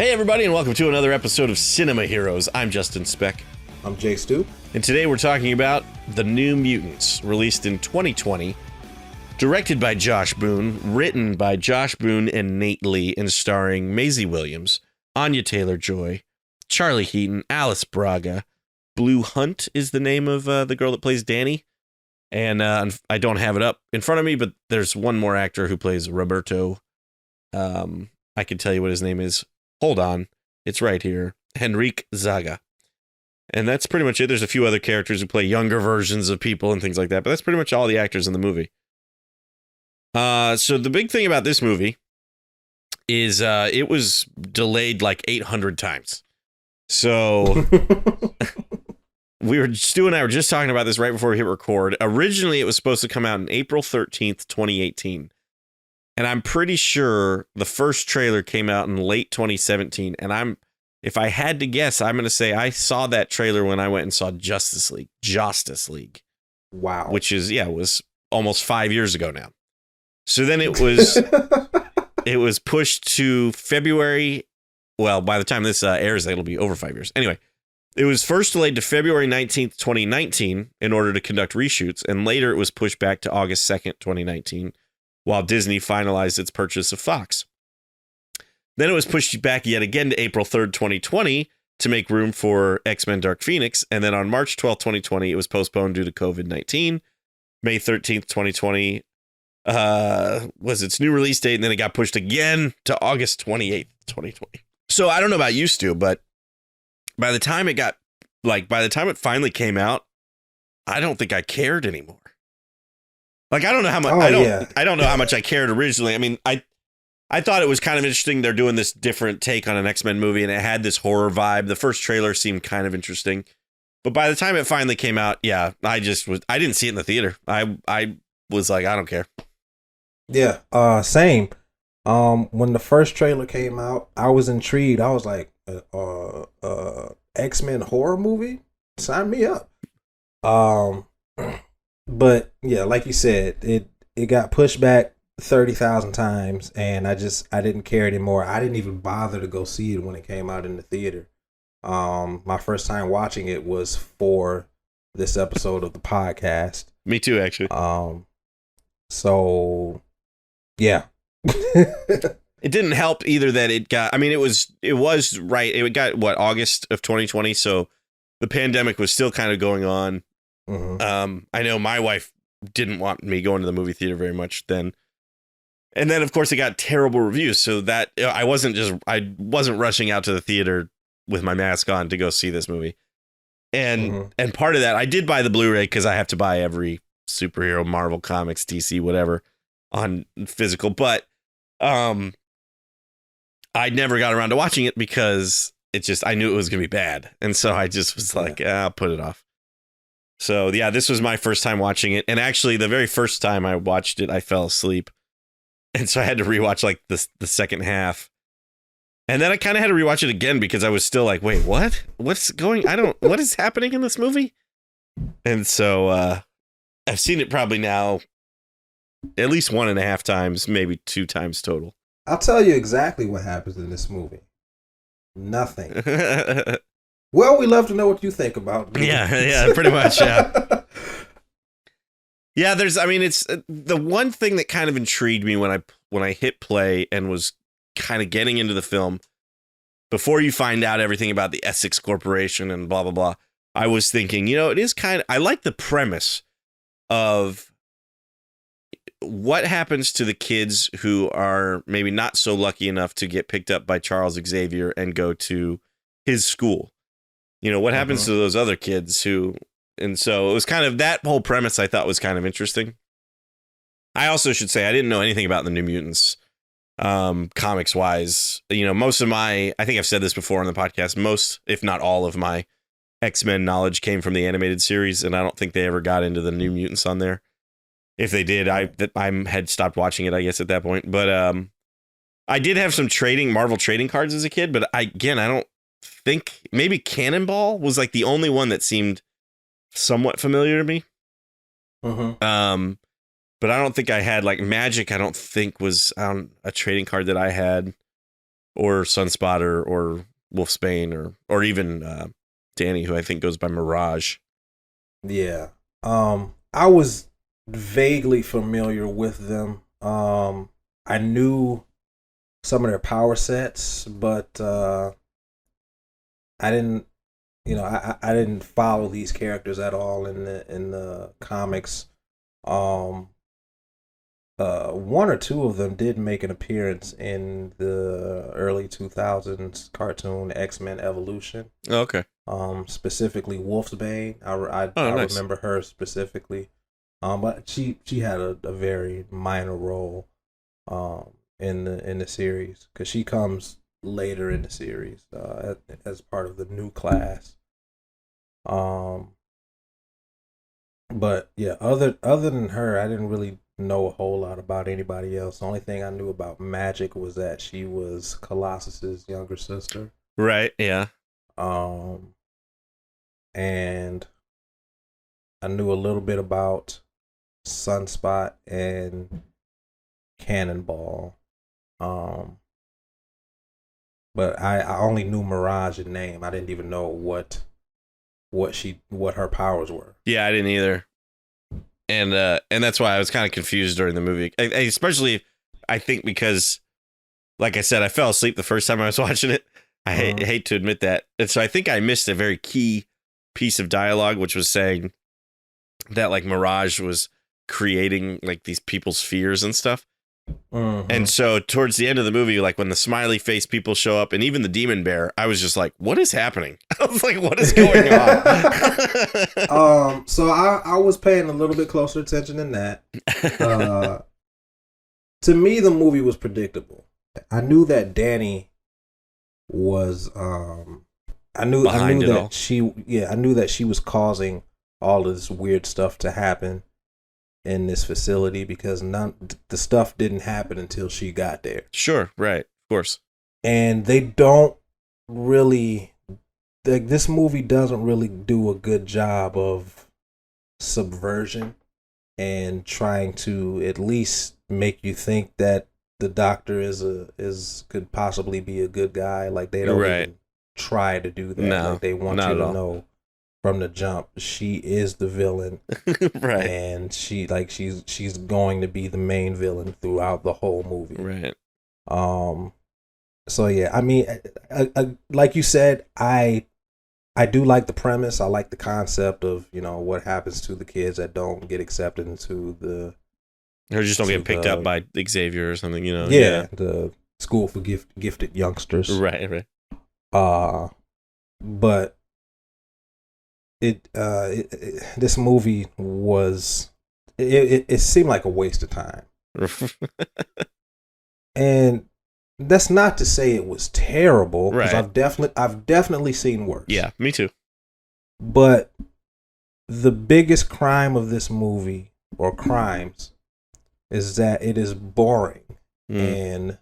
Hey everybody, and welcome to another episode of Cinema Heroes. I'm Justin Speck. I'm Jake Stu. And today we're talking about The New Mutants, released in 2020, directed by Josh Boone, written by Josh Boone and Nate Lee, and starring Maisie Williams, Anya Taylor-Joy, Charlie Heaton, Alice Braga. Blue Hunt is the name of the girl that plays Danny. And I don't have it up in front of me, but there's one more actor who plays Roberto. I can tell you what his name is. Hold on. It's right here. Henrique Zaga. And that's pretty much it. There's a few other characters who play younger versions of people and things like that, but that's pretty much all the actors in the movie. So the big thing about this movie is it was delayed like 800 times. So Stu and I were just talking about this right before we hit record. Originally, it was supposed to come out on April 13th, 2018. And I'm pretty sure the first trailer came out in late 2017. And if I had to guess, I'm going to say I saw that trailer when I went and saw Justice League. Wow. Which is, was almost 5 years ago now. So then it was pushed to February. Well, by the time this airs, it'll be over 5 years. Anyway, it was first delayed to February 19th, 2019 in order to conduct reshoots. And later it was pushed back to August 2nd, 2019. While Disney finalized its purchase of Fox. Then it was pushed back yet again to April 3rd, 2020 to make room for X-Men Dark Phoenix. And then on March 12th, 2020, it was postponed due to COVID-19. May 13th, 2020 was its new release date, and then it got pushed again to August 28th, 2020. So I don't know about you, Stu, but by the time it finally came out, I don't think I cared anymore. Like, I don't know how much I don't know how much I cared originally. I mean, I thought it was kind of interesting. They're doing this different take on an X-Men movie, and it had this horror vibe. The first trailer seemed kind of interesting. But by the time it finally came out, I didn't see it in the theater. I was like, I don't care. Yeah, same. When the first trailer came out, I was intrigued. I was like, X-Men horror movie? Sign me up. But yeah, like you said, it got pushed back 30,000 times, and I didn't care anymore. I didn't even bother to go see it when it came out in the theater. My first time watching it was for this episode of the podcast. Me too, actually. So yeah. It didn't help either that it got, I mean, it was right. It got August of 2020. So the pandemic was still kind of going on. Mm-hmm. I know my wife didn't want me going to the movie theater very much then. And then of course it got terrible reviews. So that I wasn't rushing out to the theater with my mask on to go see this movie. And part of that, I did buy the Blu-ray because I have to buy every superhero, Marvel Comics, DC, whatever on physical. But I never got around to watching it because I knew it was going to be bad. And so I just was like, I'll put it off. So yeah, this was my first time watching it. And actually the very first time I watched it, I fell asleep. And so I had to rewatch like the second half. And then I kind of had to rewatch it again because I was still like, wait, what? What is happening in this movie? And so I've seen it probably now at least 1.5 times, maybe 2 times total. I'll tell you exactly what happens in this movie. Nothing. Well, we love to know what you think about it. Yeah, pretty much, yeah. Yeah, it's the one thing that kind of intrigued me when I hit play and was kind of getting into the film, before you find out everything about the Essex Corporation and blah, blah, blah, I was thinking, it is I like the premise of what happens to the kids who are maybe not so lucky enough to get picked up by Charles Xavier and go to his school. What happens to those other kids and so it was kind of that whole premise I thought was kind of interesting. I also should say I didn't know anything about the New Mutants, comics wise. Most of I think I've said this before on the podcast, most, if not all of my X-Men knowledge came from the animated series, and I don't think they ever got into the New Mutants on there. If they did, I had stopped watching it, I guess, at that point. But I did have some Marvel trading cards as a kid, but I don't think maybe Cannonball was like the only one that seemed somewhat familiar to me. But I don't think I had like Magic. I don't think was on a trading card that I had. or Sunspot or Wolfsbane or even Danny, who I think goes by Mirage. Yeah. I was vaguely familiar with them. I knew some of their power sets, but I didn't, I didn't follow these characters at all in the comics. One or two of them did make an appearance in the early 2000s cartoon X-Men Evolution. Oh, okay. Specifically Wolfsbane. I nice. remember her specifically. But she had a very minor role in the series, because she comes later in the series as part of the new class. But yeah, other than her, I didn't really know a whole lot about anybody else. The only thing I knew about Magic was that she was Colossus's younger sister. Right, yeah. And I knew a little bit about Sunspot and Cannonball. But I only knew Mirage in name. I didn't even know what her powers were. Yeah, I didn't either. And that's why I was kind of confused during the movie. Especially, I think, because, like I said, I fell asleep the first time I was watching it. I hate to admit that. And so I think I missed a very key piece of dialogue, which was saying that, like, Mirage was creating, like, these people's fears and stuff. And so towards the end of the movie, like when the smiley face people show up and even the demon bear, I was just like, what is happening? I was like, what is going on? So I was paying a little bit closer attention than that. To me, the movie was predictable. I knew that Danny was I knew that she was causing all this weird stuff to happen in this facility, because the stuff didn't happen until she got there. Sure, right, of course. And they don't really, this movie doesn't really do a good job of subversion and trying to at least make you think that the doctor could possibly be a good guy. Like, they don't even try to do that. No, like, they want you to know from the jump she is the villain. Right. And she's going to be the main villain throughout the whole movie. Right. So yeah, I mean, like you said, I do like the premise. I like the concept of, what happens to the kids that don't get accepted into the, or just don't get picked up by Xavier or something, Yeah, the school for gifted youngsters. Right. But this movie was, it seemed like a waste of time. And that's not to say it was terrible, because I've definitely seen worse. Yeah, me too. But the biggest crime of this movie, or crimes, is that it is boring, and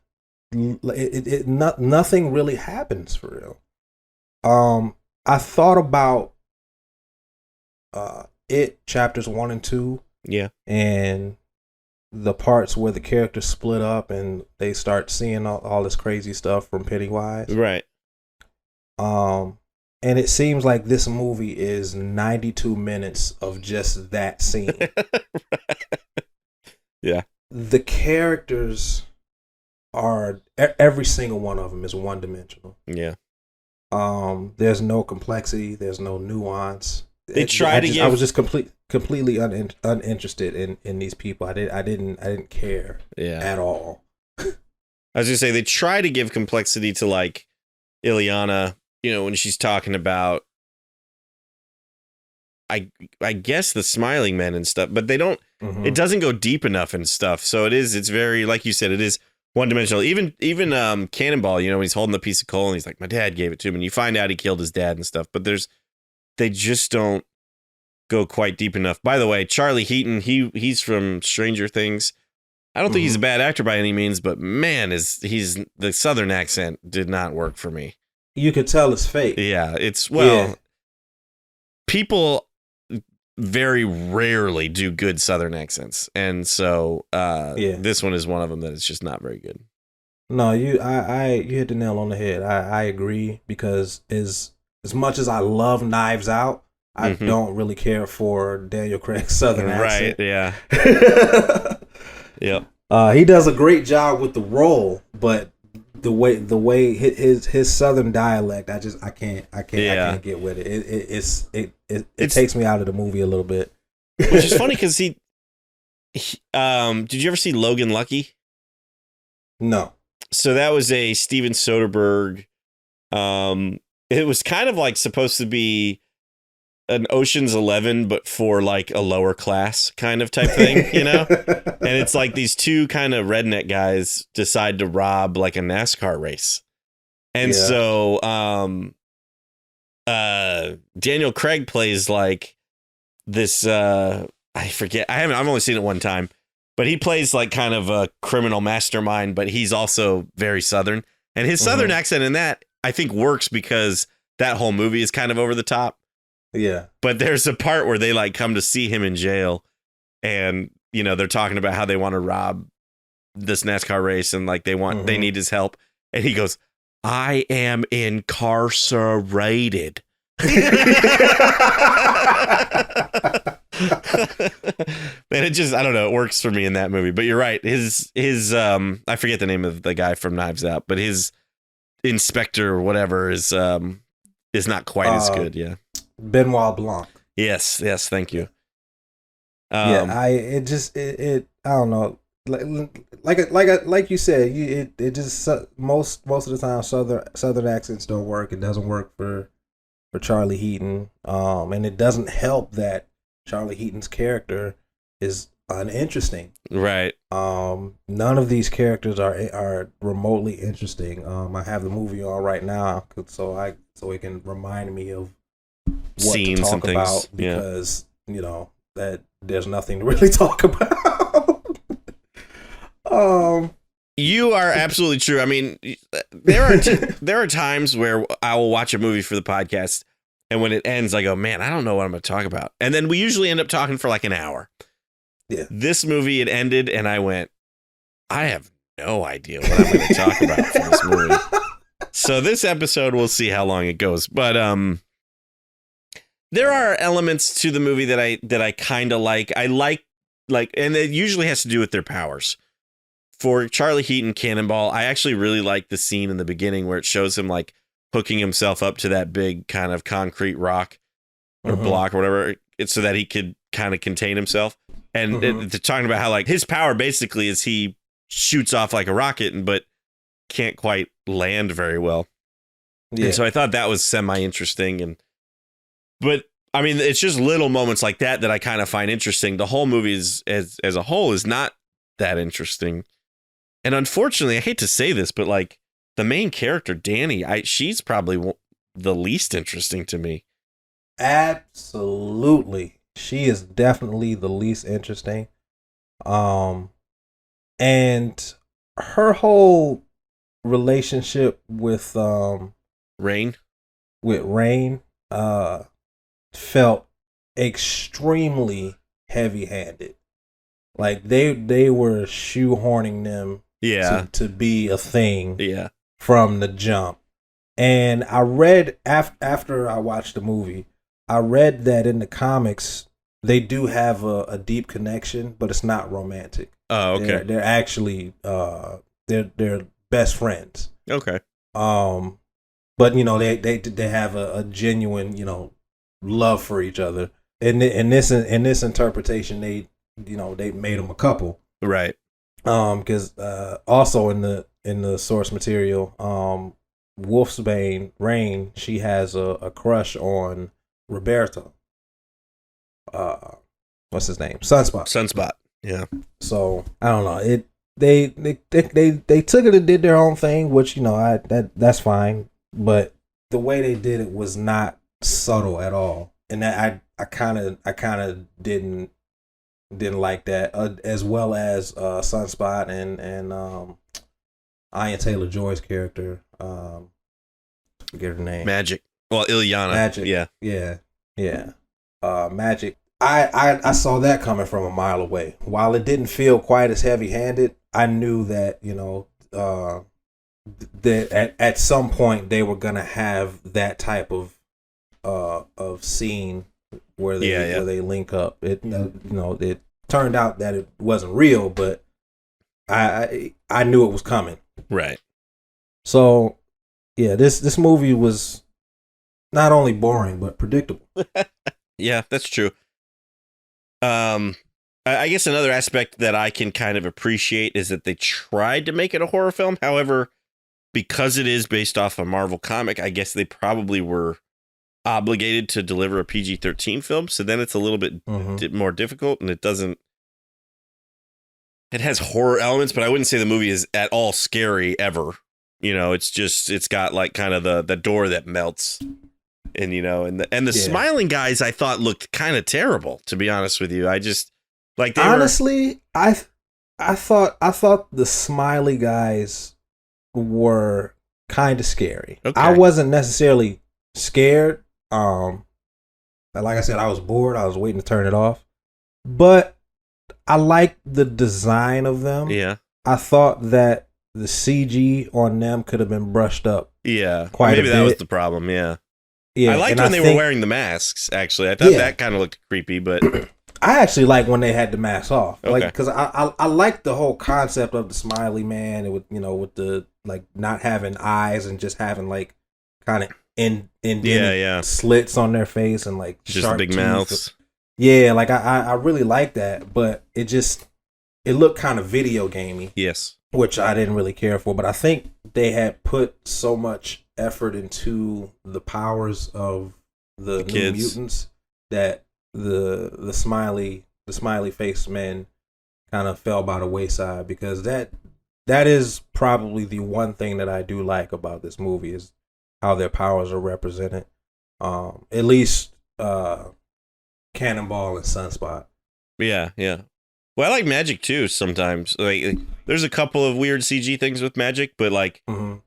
nothing really happens for real. I thought about It chapters 1 and 2. Yeah. And the parts where the characters split up and they start seeing all this crazy stuff from Pennywise. Right. And it seems like this movie is 92 minutes of just that scene. Yeah. The characters are, every single one of them is one-dimensional. Yeah. There's no complexity. There's no nuance. They try to give. I was just completely uninterested in these people. I didn't care at all. I was gonna say they try to give complexity to, like, Ileana, when she's talking about, I guess, the smiling men and stuff, but they don't. Mm-hmm. It doesn't go deep enough and stuff. So it's very, like you said, it is one dimensional. Even Cannonball, when he's holding the piece of coal and he's like, my dad gave it to him, and you find out he killed his dad and stuff. But they just don't go quite deep enough. By the way, Charlie Heaton, he's from Stranger Things. I don't think he's a bad actor by any means, but man, the Southern accent did not work for me. You could tell it's fake. Yeah, people very rarely do good Southern accents, and so this one is one of them that is just not very good. No, you hit the nail on the head. I agree because as much as I love Knives Out, I don't really care for Daniel Craig's Southern accent. Right? Yeah. Yep. He does a great job with the role, but the way his Southern dialect, I can't get with it. It takes me out of the movie a little bit. Which is funny because he did you ever see Logan Lucky? No. So that was a Steven Soderbergh. It was kind of like supposed to be an Ocean's 11, but for like a lower class kind of type thing, you know? And it's like these two kind of redneck guys decide to rob like a NASCAR race. And so Daniel Craig plays like this I forget. I've only seen it one time, but he plays like kind of a criminal mastermind, but he's also very Southern. And his Southern accent in that I think works because that whole movie is kind of over the top. Yeah. But there's a part where they like come to see him in jail and, you know, they're talking about how they want to rob this NASCAR race and like they need his help. And he goes, I am incarcerated. And it just, I don't know, it works for me in that movie. But you're right. His I forget the name of the guy from Knives Out, but his inspector or whatever is not quite as good. Yeah. Benoit Blanc. Yes, thank you. I don't know. Like you said, it just most of the time southern accents don't work. It doesn't work for Charlie Heaton. And it doesn't help that Charlie Heaton's character is uninteresting. Right. None of these characters are remotely interesting. I have the movie on right now so it can remind me of what scenes to talk and things. About because you know that there's nothing to really talk about. You are absolutely true. I mean, there are times where I will watch a movie for the podcast, and when it ends, I go, "Man, I don't know what I'm going to talk about." And then we usually end up talking for like an hour. Yeah. This movie, it ended, and I went, "I have no idea what I'm going to talk about for this movie." So this episode, we'll see how long it goes, but there are elements to the movie that I kind of like. I like, and it usually has to do with their powers. For Charlie Heaton Cannonball, I actually really like the scene in the beginning where it shows him like hooking himself up to that big kind of concrete rock or block or whatever, so that he could kind of contain himself. And they're talking about how like his power basically is he shoots off like a rocket, but can't quite land very well. Yeah. And so I thought that was semi-interesting. But I mean, it's just little moments like that I kind of find interesting. The whole movie as a whole is not that interesting. And unfortunately, I hate to say this, but like the main character, Danny, she's probably the least interesting to me. Absolutely. She is definitely the least interesting. And her whole relationship with Rain felt extremely heavy-handed. Like they were shoehorning them to be a thing from the jump. And I read after I watched the movie, I read that in the comics they do have a deep connection, but it's not romantic. Oh, okay. They're actually they're best friends. Okay. But you know they have a genuine, you know, love for each other. In this interpretation, they made them a couple. Right. Because also in the source material, Wolfsbane Rain, she has a crush on Roberto. What's his name? Sunspot. Yeah. So I don't know. They took it and did their own thing, which that's fine. But the way they did it was not subtle at all, and that I kind of didn't like that, as well as Sunspot and Anya Taylor-Joy's character. Forget her name. Magic. Well, Ilyana. Magic. Yeah. Magic. I saw that coming from a mile away. While it didn't feel quite as heavy-handed, I knew that that at some point they were gonna have that type of scene where they link up. It it turned out that it wasn't real, but I knew it was coming. Right. So yeah, this movie was not only boring but predictable. Yeah, that's true. I guess another aspect that I can kind of appreciate is that they tried to make it a horror film. However, because it is based off a Marvel comic, I guess they probably were obligated to deliver a PG-13 film. So then it's a little bit more difficult, and it has horror elements, but I wouldn't say the movie is at all scary ever. It's got like kind of the door that melts, and the smiling guys I thought looked kind of terrible, to be honest with you. I just like honestly, I thought the smiley guys were kind of scary. Okay. I wasn't necessarily scared. Like I said, I was bored. I was waiting to turn it off, but I liked the design of them. Yeah, I thought that the CG on them could have been brushed up. Yeah, quite maybe a bit. That was the problem. Yeah, I liked when they were wearing the masks. Actually, I thought that kind of looked creepy, but I actually like when they had the masks off. Okay. Like, because I like the whole concept of the smiley man, and with the like not having eyes and just having like kind of slits on their face and like just sharp big mouths. Yeah, like I really like that, but it looked kind of video gamey. Yes, which I didn't really care for, but I think they had put so much effort into the powers of the New Mutants that the smiley faced men kind of fell by the wayside, because that is probably the one thing that I do like about this movie is how their powers are represented. At least Cannonball and Sunspot. Yeah. Well, I like Magic too sometimes. Like, there's a couple of weird CG things with Magic, but like,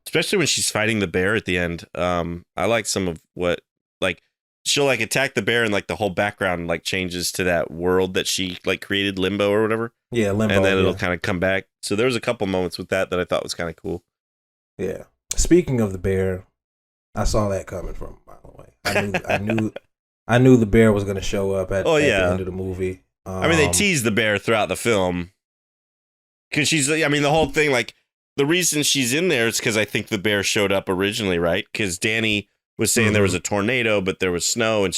especially when she's fighting the bear at the end, I like some of what, like, she'll like attack the bear and like the whole background like changes to that world that she like created, Limbo or whatever. Yeah, Limbo. And then it'll kind of come back. So there was a couple moments with that I thought was kind of cool. Yeah. Speaking of the bear, I saw that coming from a mile away. I knew the bear was going to show up at the end of the movie. I mean, they tease the bear throughout the film because the whole thing, like, the reason she's in there is because I think the bear showed up originally, right? Because Danny was saying there was a tornado, but there was snow, and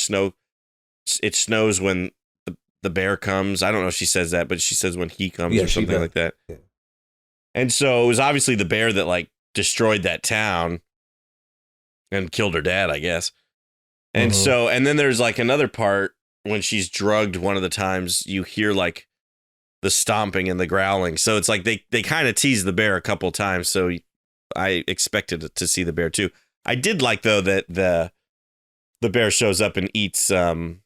it snows when the bear comes. I don't know if she says that, but she says when he comes or something like that. Yeah. And so it was obviously the bear that like destroyed that town and killed her dad, I guess. And so, and then there's like another part when she's drugged. One of the times you hear like the stomping and the growling. So it's like they kind of tease the bear a couple times. So I expected to see the bear too. I did like though that the bear shows up and eats Dr.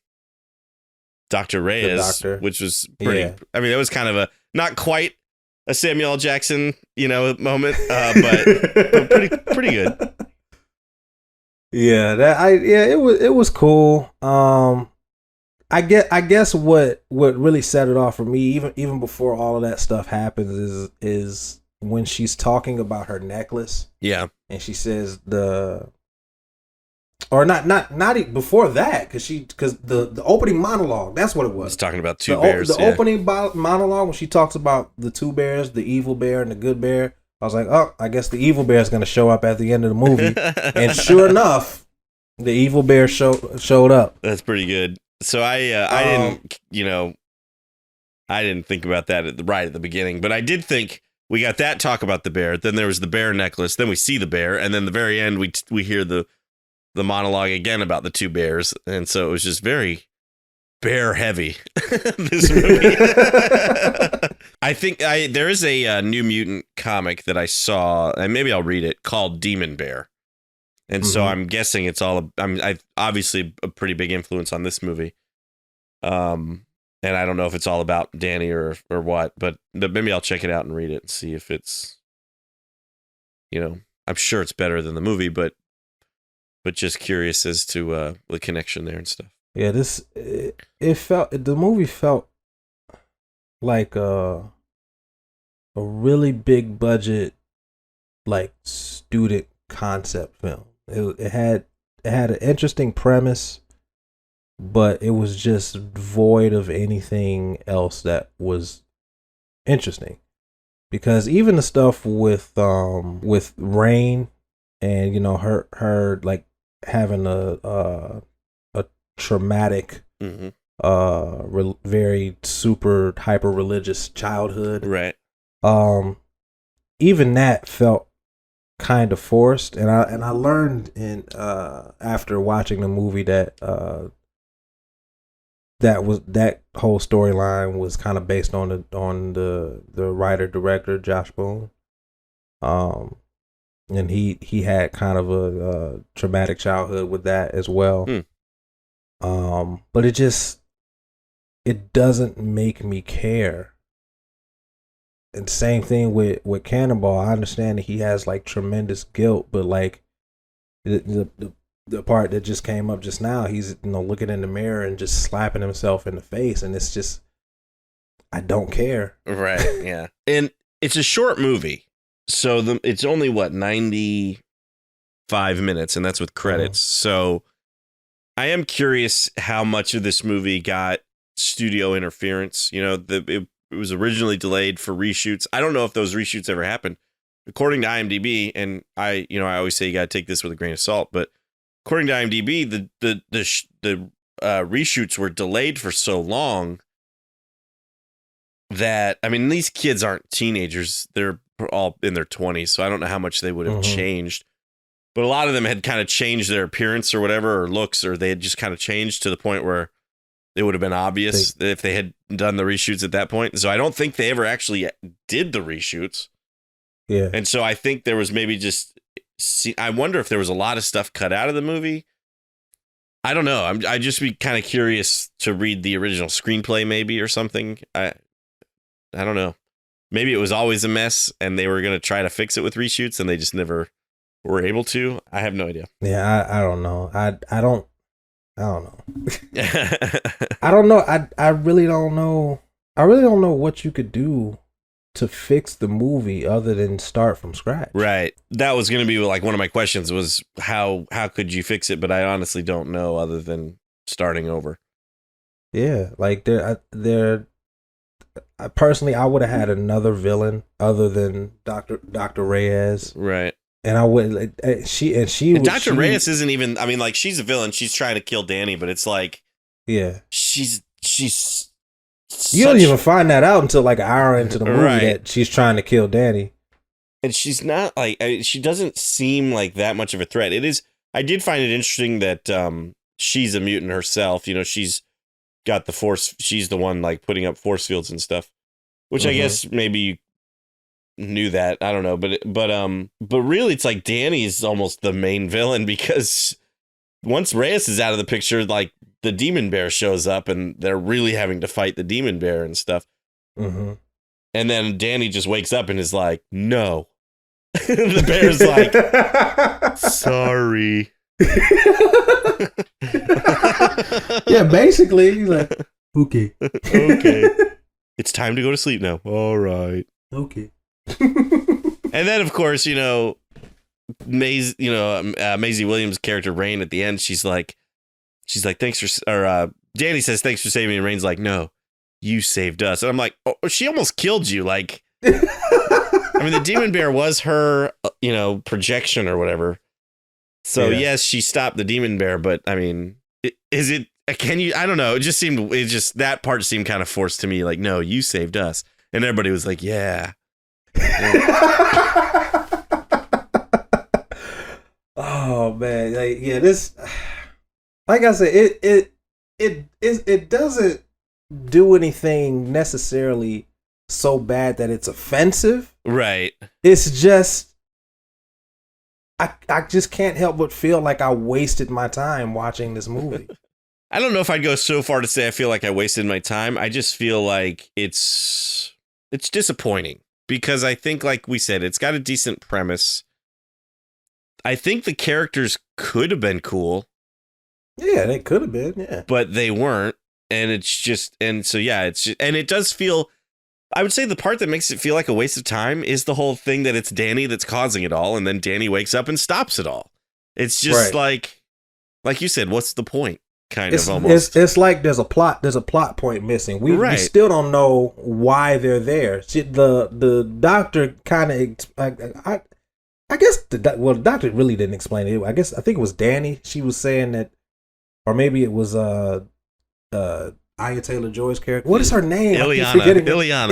Reyes, which was pretty. Yeah. I mean, it was kind of a not quite a Samuel L. Jackson, moment, but pretty good. Yeah, it was cool. I guess what really set it off for me, even before all of that stuff happens, is when she's talking about her necklace. Yeah, and she says not before that, because the opening monologue, that's what it was. It's talking about two bears. The opening monologue when she talks about the two bears, the evil bear and the good bear. I was like, oh, I guess the evil bear is going to show up at the end of the movie. And sure enough, the evil bear showed up. That's pretty good. So I didn't think about that right at the beginning, but I did think we got that talk about the bear. Then there was the bear necklace. Then we see the bear, and then the very end we hear the monologue again about the two bears, and so it was just very bear heavy. This movie. I think there is a New Mutant comic that I saw, and maybe I'll read it, called Demon Bear. And so I'm guessing it's I obviously a pretty big influence on this movie. And I don't know if it's all about Danny or what, but maybe I'll check it out and read it and see if it's, I'm sure it's better than the movie, but just curious as to the connection there and stuff. Yeah, the movie felt like a really big budget like student concept film. It had an interesting premise, but it was just void of anything else that was interesting. Because even the stuff with Rain and her like having a traumatic Mm-hmm. very super hyper religious childhood, Right. even that felt kind of forced, and I learned in after watching the movie that that whole storyline was kind of based on the writer director Josh Boone, and he had kind of a traumatic childhood with that as well. But it doesn't make me care. And same thing with Cannonball. I understand that he has like tremendous guilt, but like the part that just came up just now, he's looking in the mirror and just slapping himself in the face, and it's just, I don't care. Right. Yeah. And it's a short movie, so it's only 95 minutes, and that's with credits. So I am curious how much of this movie got studio interference. It was originally delayed for reshoots. I don't know if those reshoots ever happened. According to IMDb, and I always say you got to take this with a grain of salt, but according to IMDb, the reshoots were delayed for so long that, I mean, these kids aren't teenagers. They're all in their 20s, so I don't know how much they would have changed. But a lot of them had kind of changed their appearance or whatever, or looks, or they had just kind of changed to the point where it would have been obvious if they had done the reshoots at that point. So I don't think they ever actually did the reshoots. Yeah. And so I think there was maybe just, I wonder if there was a lot of stuff cut out of the movie. I don't know. I'd just be kind of curious to read the original screenplay maybe or something. I don't know. Maybe it was always a mess and they were going to try to fix it with reshoots and they just never were able to. I have no idea. Yeah, I don't know. I don't know. I don't know. I really don't know. I really don't know what you could do to fix the movie other than start from scratch. Right. That was going to be like one of my questions was how could you fix it? But I honestly don't know other than starting over. Yeah, like personally, I would have had another villain other than Dr. Reyes. Right. And I would, Dr. Reyes isn't even, I mean, like, she's a villain. She's trying to kill Danny, but it's like, yeah, she's you don't even find that out until like an hour into the movie that she's trying to kill Danny. And she's not like, she doesn't seem like that much of a threat. I did find it interesting that she's a mutant herself. She's got the force. She's the one like putting up force fields and stuff, which I guess maybe knew that. I don't know. But really it's like Danny is almost the main villain because once Reyes is out of the picture, like the demon bear shows up and they're really having to fight the demon bear and stuff. And then Danny just wakes up and is like, no. The bear's like, sorry. Yeah, basically he's like, okay. It's time to go to sleep now. All right. Okay. And then of course, Maisie Williams' character Rain at the end, she's like thanks for, or Danny says thanks for saving me, and Rain's like, no, you saved us. And I'm like, oh, she almost killed you. Like, I mean, the demon bear was her projection or whatever. So yes, she stopped the demon bear, but I mean, I don't know. That part seemed kind of forced to me. Like, no, you saved us. And everybody was like, yeah. Oh man, this, like I said, it doesn't do anything necessarily so bad that it's offensive. Right. It's just I just can't help but feel like I wasted my time watching this movie. I don't know if I'd go so far to say I feel like I wasted my time. I just feel like it's disappointing because I think, like we said, it's got a decent premise. I think the characters could have been cool. Yeah, they could have been, yeah. But they weren't. And it's just, and so, yeah, it's just, and it does feel I would say the part that makes it feel like a waste of time is the whole thing that it's Danny that's causing it all, and then Danny wakes up and stops it all. It's just like you said, what's the point? Of almost. It's like there's a plot point missing. We still don't know why they're there. The doctor kind of, I guess the doctor really didn't explain it. I think it was Danny. She was saying that, or maybe it was Aya Taylor-Joy's character. What is her name? Ileana.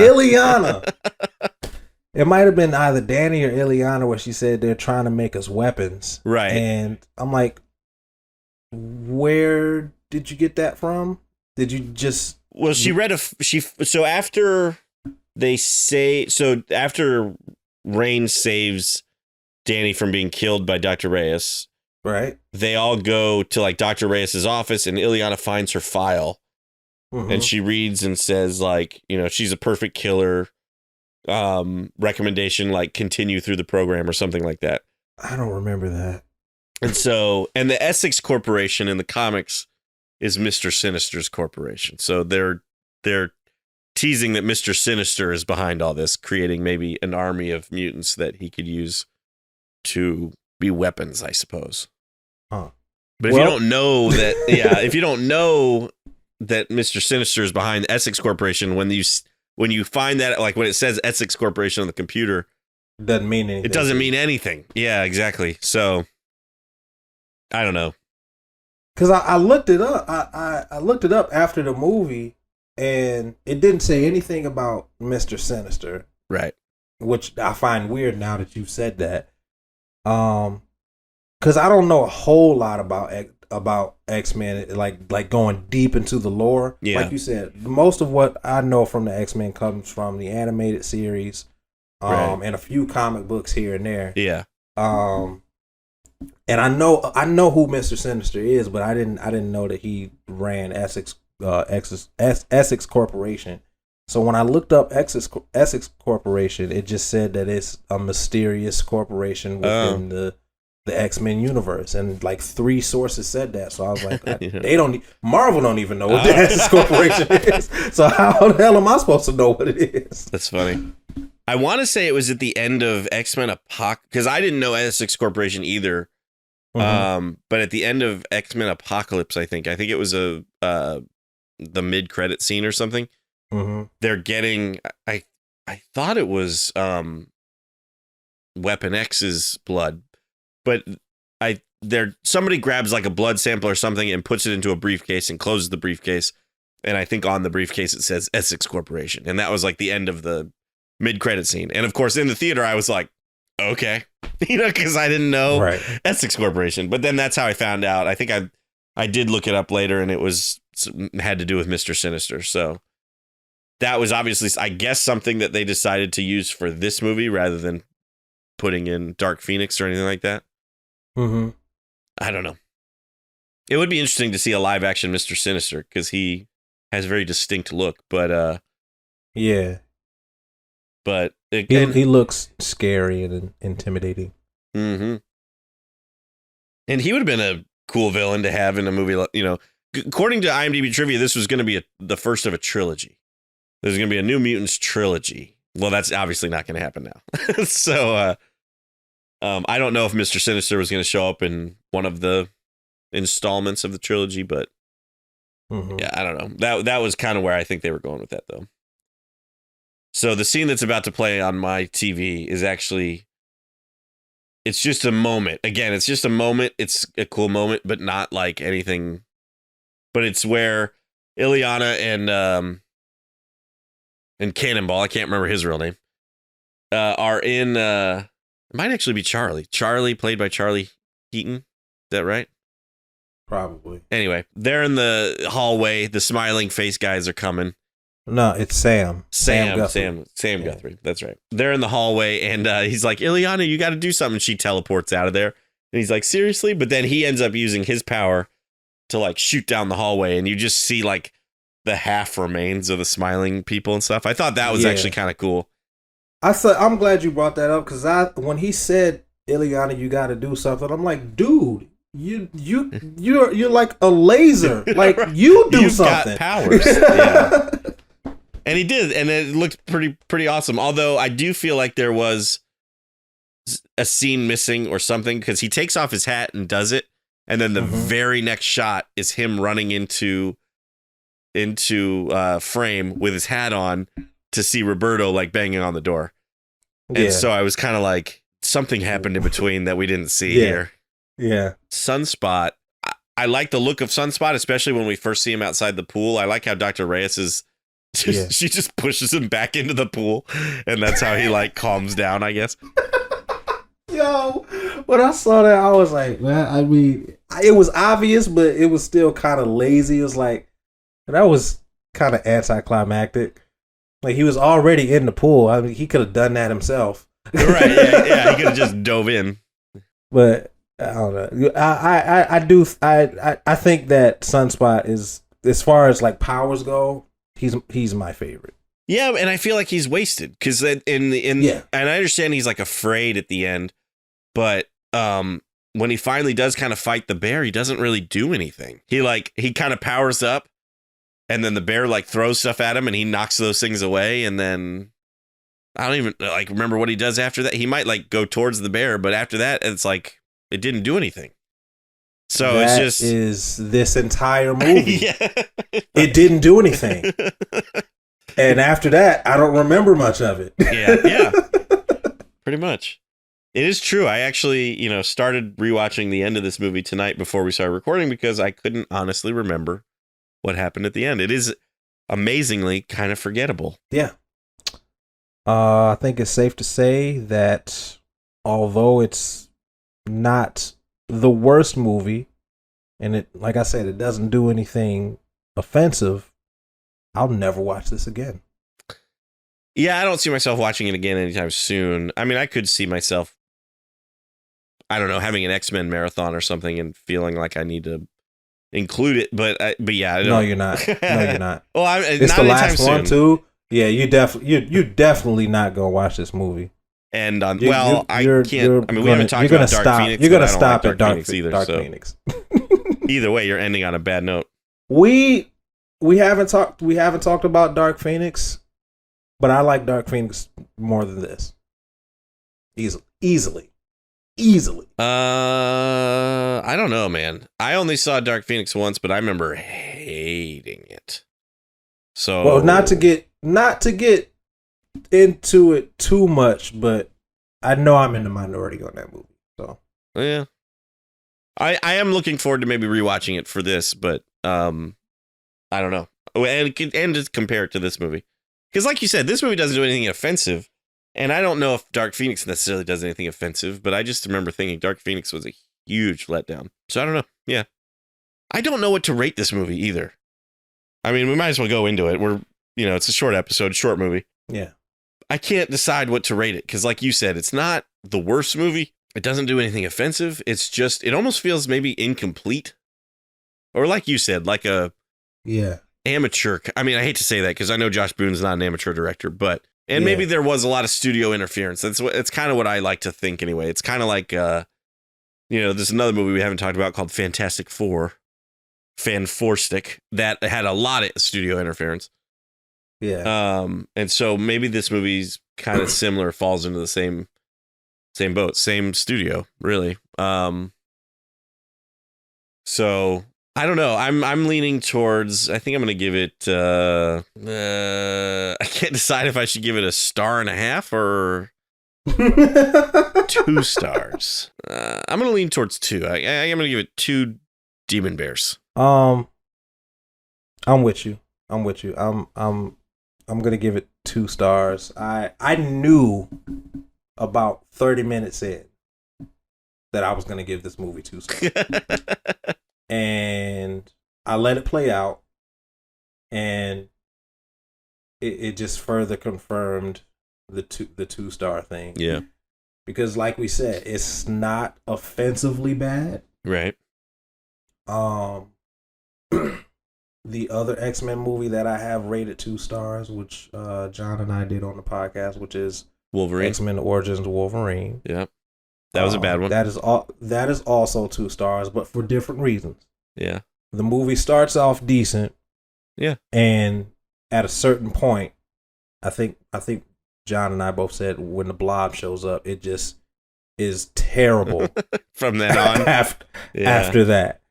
It might have been either Danny or Ileana where she said they're trying to make us weapons. Right. And I'm like, where did you get that from? Did you just... Well, she read so after after Rain saves Danny from being killed by Dr. Reyes, right? They all go to like Dr. Reyes's office, and Ileana finds her file, and she reads and says like, she's a perfect killer. Recommendation like continue through the program or something like that. I don't remember that. And the Essex Corporation in the comics is Mr. Sinister's corporation. So they're teasing that Mr. Sinister is behind all this, creating maybe an army of mutants that he could use to be weapons, I suppose. Huh. But if you don't know that, if you don't know that Mr. Sinister is behind the Essex Corporation, when you find that, like when it says Essex Corporation on the computer, doesn't mean anything. It doesn't mean anything. Yeah, exactly. So I don't know. Because I looked it up. I looked it up after the movie, and it didn't say anything about Mr. Sinister. Right. Which I find weird now that you've said that. Because I don't know a whole lot about X-Men, like going deep into the lore. Yeah. Like you said, most of what I know from the X-Men comes from the animated series, and a few comic books here and there. Yeah. And I know who Mr. Sinister is, but I didn't know that he ran Essex Corporation. So when I looked up Essex Corporation, it just said that it's a mysterious corporation within the X-Men universe, and like 3 sources said that. So I was like, Marvel don't even know what the Essex Corporation is. So how the hell am I supposed to know what it is? That's funny. I want to say it was at the end of X-Men Apocalypse, because I didn't know Essex Corporation either. But at the end of X-Men Apocalypse, I think it was the mid-credit scene or something. They're getting, I thought it was Weapon X's blood, but somebody grabs like a blood sample or something and puts it into a briefcase and closes the briefcase, and I think on the briefcase it says Essex Corporation, and that was like the end of the mid-credit scene. And of course, in the theater, I was like, okay, because I didn't know Essex Corporation. But then that's how I found out. I think I did look it up later, and it had to do with Mr. Sinister. So that was obviously, I guess, something that they decided to use for this movie rather than putting in Dark Phoenix or anything like that. I don't know. It would be interesting to see a live action Mr. Sinister, because he has a very distinct look. But yeah. But he looks scary and intimidating. And he would have been a cool villain to have in a movie. According to IMDb trivia, this was going to be the first of a trilogy. There's going to be a New Mutants trilogy. Well, that's obviously not going to happen now. So I don't know if Mr. Sinister was going to show up in one of the installments of the trilogy, but yeah, I don't know. That was kind of where I think they were going with that, though. So the scene that's about to play on my TV is actually, it's just a moment. Again, it's just a moment. It's a cool moment, but not like anything. But it's where Ileana and Cannonball, I can't remember his real name, are in, it might actually be Charlie. Charlie, played by Charlie Heaton. Is that right? Probably. Anyway, they're in the hallway. The smiling face guys are coming. No, it's Sam. Sam Guthrie. That's right. They're in the hallway, and he's like, Ileana, you got to do something. She teleports out of there. And he's like, seriously? But then he ends up using his power to like shoot down the hallway, and you just see like the half remains of the smiling people and stuff. I thought that was actually kind of cool. I'm glad you brought that up, because when he said, Ileana, you got to do something, I'm like, dude, you're like a laser. Like, you do You've something. Got powers. Yeah. And he did, and it looked pretty awesome. Although I do feel like there was a scene missing or something, because he takes off his hat and does it, and then the very next shot is him running into frame with his hat on to see Roberto like banging on the door. And so I was kind of like, something happened in between that we didn't see here. Yeah. Sunspot. I like the look of Sunspot, especially when we first see him outside the pool. I like how Dr. Reyes is she just pushes him back into the pool, and that's how he like calms down, I guess. Yo, when I saw that, I was like, man, I mean, it was obvious, but it was still kind of lazy. It was like, that was kind of anticlimactic. Like, he was already in the pool. I mean, he could have done that himself. Right, yeah, he could have just dove in. But I don't know. I think that Sunspot is, as far as like powers go, he's my favorite. Yeah, and I feel like he's wasted because and I understand he's like afraid at the end, but when he finally does kind of fight the bear, he doesn't really do anything. He kind of powers up, and then the bear like throws stuff at him, and he knocks those things away, and then I don't even like remember what he does after that. He might like go towards the bear, but after that, it's like it didn't do anything. So that it's just is this entire movie. Yeah. It didn't do anything. And after that, I don't remember much of it. Yeah. Pretty much. It is true. I actually, started rewatching the end of this movie tonight before we started recording because I couldn't honestly remember what happened at the end. It is amazingly kind of forgettable. Yeah. I think it's safe to say that although it's not the worst movie, and it, like I said, it doesn't do anything offensive, I'll never watch this again. Yeah, I don't see myself watching it again anytime soon. I mean, I could see myself, I don't know, having an X-Men marathon or something and feeling like I need to include it, but yeah, I don't. No, you're not. No, you're not. Well, it's not the last soon. one too. Yeah, you definitely not gonna watch this movie. And I can't. I mean, we haven't talked about Dark Phoenix. You're gonna stop at Dark Phoenix either. Dark So Phoenix. Either way, you're ending on a bad note. We haven't talked about Dark Phoenix, but I like Dark Phoenix more than this. Easily. I don't know, man. I only saw Dark Phoenix once, but I remember hating it. So, well, not to get into it too much, but I know I'm in the minority on that movie. So yeah, I am looking forward to maybe rewatching it for this, but I don't know, and just compare it to this movie because, like you said, this movie doesn't do anything offensive, and I don't know if Dark Phoenix necessarily does anything offensive, but I just remember thinking Dark Phoenix was a huge letdown. So I don't know. Yeah, I don't know what to rate this movie either. I mean, we might as well go into it. It's a short episode, short movie. Yeah. I can't decide what to rate it because, like you said, it's not the worst movie. It doesn't do anything offensive. It's just, it almost feels maybe incomplete. Or like you said, like a amateur. I mean, I hate to say that because I know Josh Boone's not an amateur director, but, maybe there was a lot of studio interference. It's kind of what I like to think anyway. It's kind of like, there's another movie we haven't talked about called Fantastic Four. Fanforstic that had a lot of studio interference. Yeah. And so maybe this movie's kind of similar, falls into the same boat, same studio, really. So I don't know. I'm leaning towards. I think I'm gonna give it. I can't decide if I should give it a 1.5 or 2 stars. I'm gonna lean towards 2. I'm gonna give it 2 demon bears. I'm with you. I'm gonna give it 2 stars. I knew about 30 minutes in that I was gonna give this movie 2 stars, and I let it play out, and it just further confirmed the 2-star thing. Yeah, because like we said, it's not offensively bad. Right. The other X-Men movie that I have rated 2 stars, which John and I did on the podcast, which is Wolverine. X-Men Origins Wolverine. Yeah, that was a bad one. That is also 2 stars, but for different reasons. Yeah, the movie starts off decent. Yeah, and at a certain point, think John and I both said when the Blob shows up, it just is terrible from then on. after that.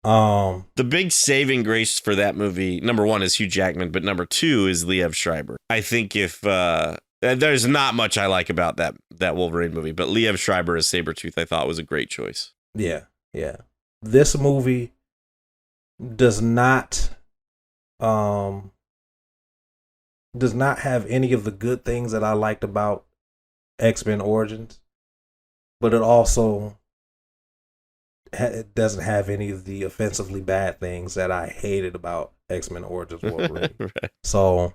The big saving grace for that movie, number one, is Hugh Jackman, but number two is Liev Schreiber. I think if there's not much I like about that Wolverine movie, but Liev Schreiber as Sabretooth I thought was a great choice. Yeah. This movie does not have any of the good things that I liked about X-Men Origins, but it also it doesn't have any of the offensively bad things that I hated about X-Men Origins Wolverine. Right. So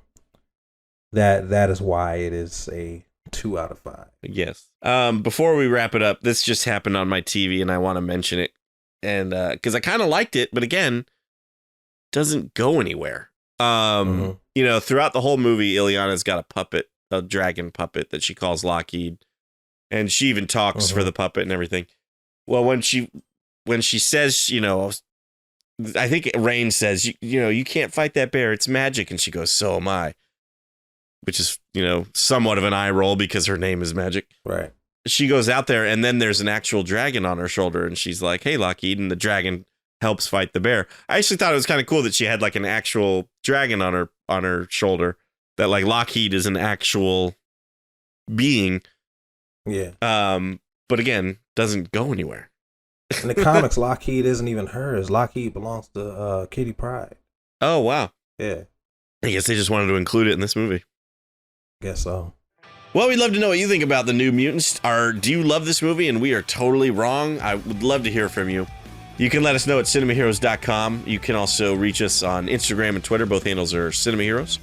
that is why it is a 2 out of 5. Yes. Before we wrap it up, this just happened on my TV and I want to mention it. And because I kind of liked it, but again, doesn't go anywhere. You know, throughout the whole movie, Illyana's got a dragon puppet that she calls Lockheed. And she even talks for the puppet and everything. Well, when she says, you know, I think Rain says, you know, you can't fight that bear. It's magic. And she goes, so am I. Which is, you know, somewhat of an eye roll because her name is Magic. Right. She goes out there and then there's an actual dragon on her shoulder. And she's like, hey, Lockheed. And the dragon helps fight the bear. I actually thought it was kind of cool that she had like an actual dragon on her shoulder. That like Lockheed is an actual being. Yeah. But again, doesn't go anywhere. In the comics, Lockheed isn't even hers. Lockheed belongs to Kitty Pryde. Oh, wow. Yeah. I guess they just wanted to include it in this movie. Guess so. Well, we'd love to know what you think about the New Mutants. Do you love this movie and we are totally wrong? I would love to hear from you. You can let us know at cinemaheroes.com. You can also reach us on Instagram and Twitter. Both handles are Cinema Heroes.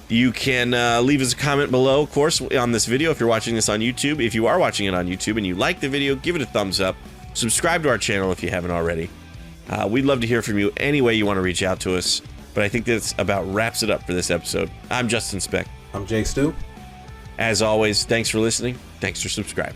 You can leave us a comment below, of course, on this video if you're watching this on YouTube. If you are watching it on YouTube and you like the video, give it a thumbs up. Subscribe to our channel if you haven't already. We'd love to hear from you any way you want to reach out to us. But I think this about wraps it up for this episode. I'm Justin Speck. I'm Jake Stoop. As always, thanks for listening. Thanks for subscribing.